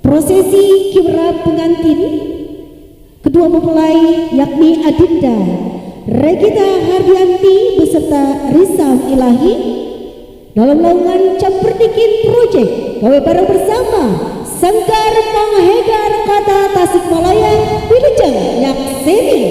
Prosesi kirap pengantin kedua mempelai yakni Adinda Regita Hardianti beserta Rizal Ilahi dalam naungan Camperdikin Project gawe bareng bersama Sangkar Panghegar Kata Tasikmalaya Wilujeng Nyakseni.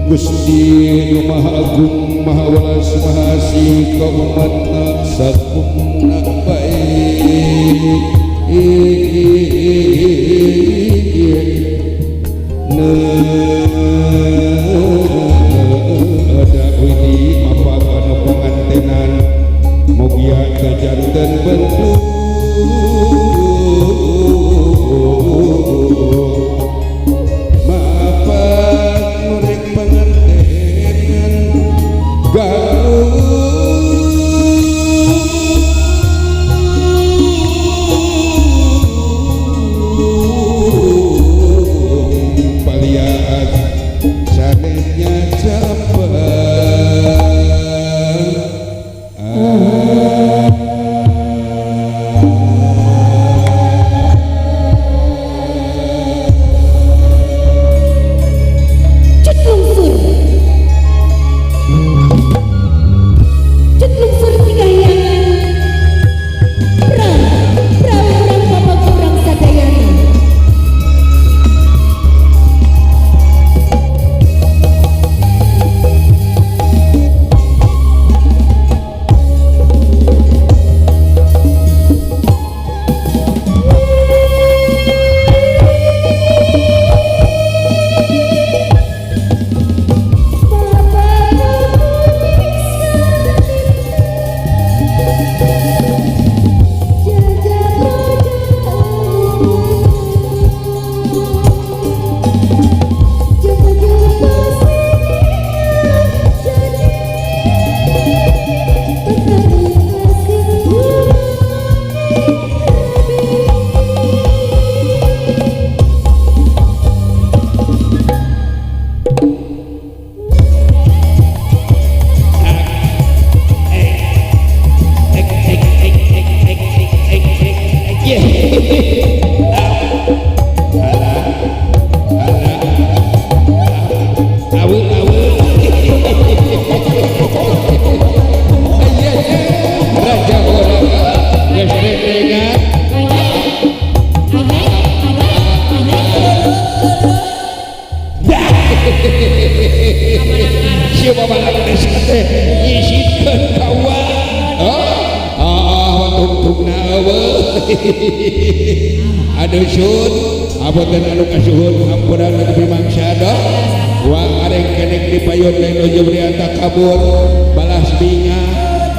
Gusti Maha Agung Maha Welas Maha Asih ka umatna sakumna baik ada widi apa kana pangantenan mugia kajanten bentuk aduh syut abotan anu kasuhun hampuran lebih mangsada uang areng kenek dipayun leno jebriata kabur balas binga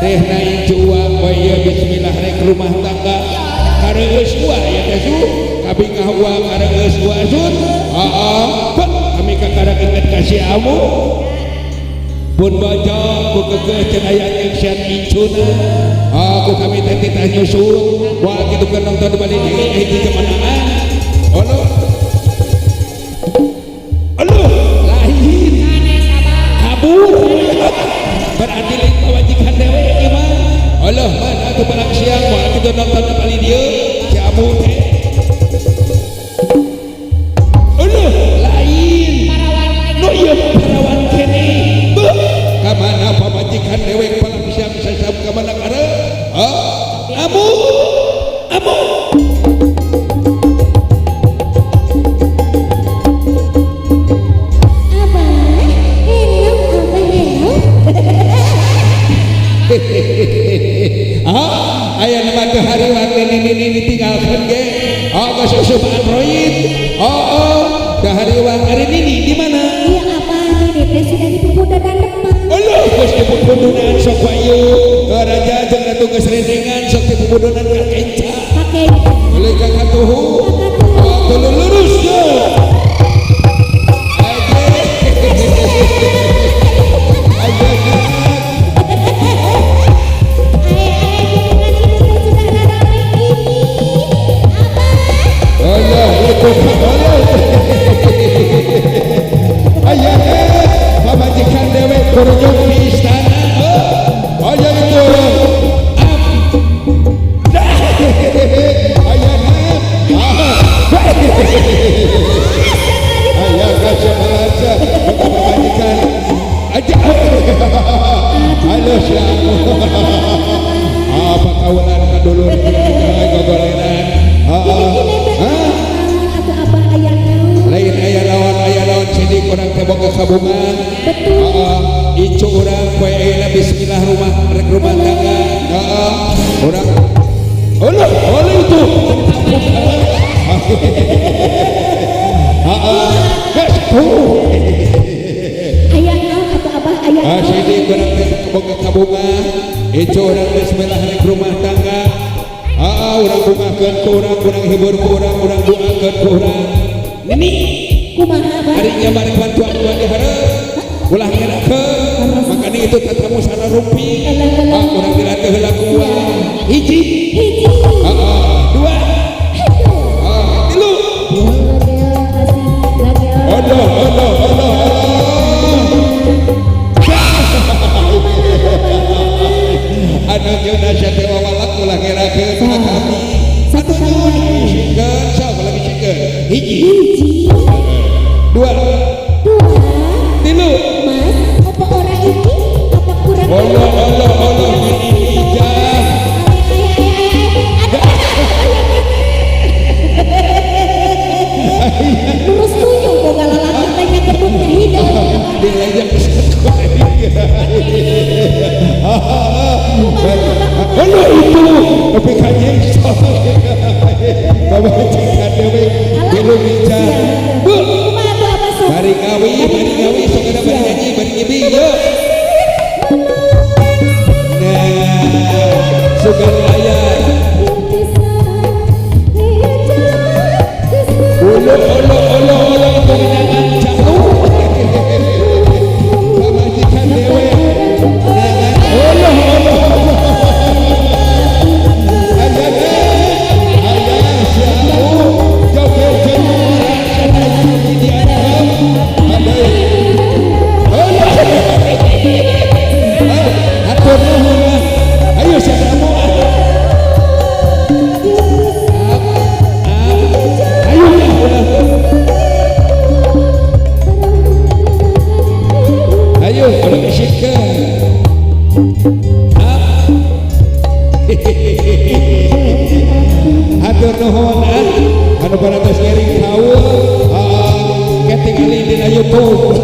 deh naik cuak waya bismillah rek rumah tangga kareus wa ya tesu kabingah uang kareus wa syut kami kakara inget kasih amu pun baca ku kekeh cenayang yang sian incuna aku kami tadi tanya nyusul wah gitu kan nonton balik di kemenangan halo halo lahir kabur berarti lain pamajikan dewe gimana? Allah mana tuh palang siang mau kita nonton kali dia si Amu teh. Allah lain. No iya parawan kene. Kamana pamajikan dewe palang siang sasam kamana kare? Amu. Ayah nama ke hari waktu ini tinggalkan ge. Ke susup Android. Ke hari waktu ini di mana? Iya apa ini presiden di pemudanan depan. Allah geus di pemudanan sok wayu. Raja jeung ratu geus rendengan sok di pemudanan ka kenca. Pakai Boleh ka katuhu. Tuluy lurus ge. Pamajikan dewe kurnyuk di istana. Ayo itu ayah kaca belaja pamajikan aja halo siapa apa kawalan kadulur gogolenan lain ayah lawan sidik orang tebok ke kabungan icu orang kue ayeuna bismillah rumah tangga orang oleh itu ayah atau abah ayah sidik orang tebok ke kabungan icu orang bismillah rumah tangga orang bungakeun ku urang hibur ku urang doakeun ku urang ini kumaha abah harinya bareng bantuan di hareup ulah ngerakeun makanya itu tatamu sana rumpi urang dilatih heula ku hiji dua tilu Allah anu nyuna syate wawalak ulah ngerakeun kami satu kali lagi sikeun saha lagi sikeun hiji dua tilu mas apa orang ini apa kurang Allah ini ijah lurus tuyul kok galalaki tanya kebutnya hidup dilajak Allah itu tapi kayaknya bawa cikan dewe belum ijah bu bari ngawi sok ada bari nyanyi bari ngibi yuk nah sugan ayah Allah kemenangan jatuh pamajikan dewe Allah ayah siapa joget jenuh di anak atur nuhun ayo siapa ayo kalau kesyikkan atur nuhun anu paratos ngiring kaul keting ali dina YouTube